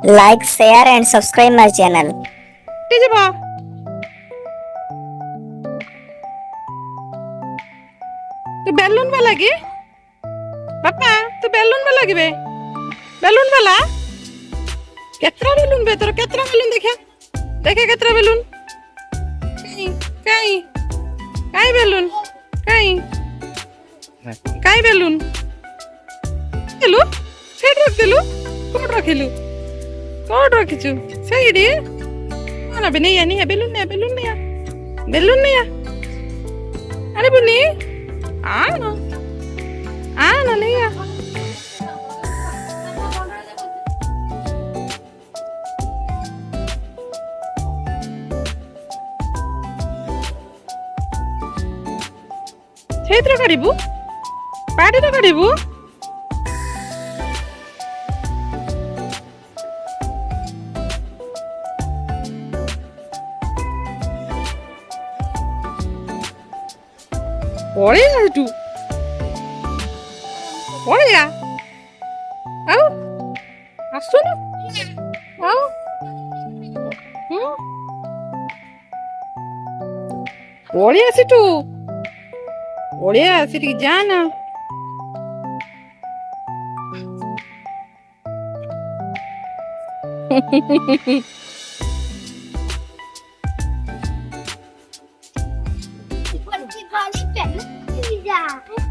Like, share and subscribe my channel. যাব तू balloon वाला की पापा तू बेलून वाला की बे बेलून वाला केतरा बेलून बे तोर केतरा बेलून देखे देखे केतरा बेलून काई काई काई बेलून काई काई बेलून हेलो सेट रख देलु कोड रखिलु कोड रखिछु सेडी ना बे नहीं बेलून नहीं अरे बुनी आना नहीं ସେଇଥିରେ କାଢିବୁ ପାଟିରେ କାଢିବୁ ପଳେଇଆ ଏଠୁ ପଳେଇଆ ଆଉ ଆସୁନୁ ଆଉ ପଳେଇଆ ସେଠୁ ପଳେଇଆ ସେଠିକି ଯା ନା Pode ficar ali perto.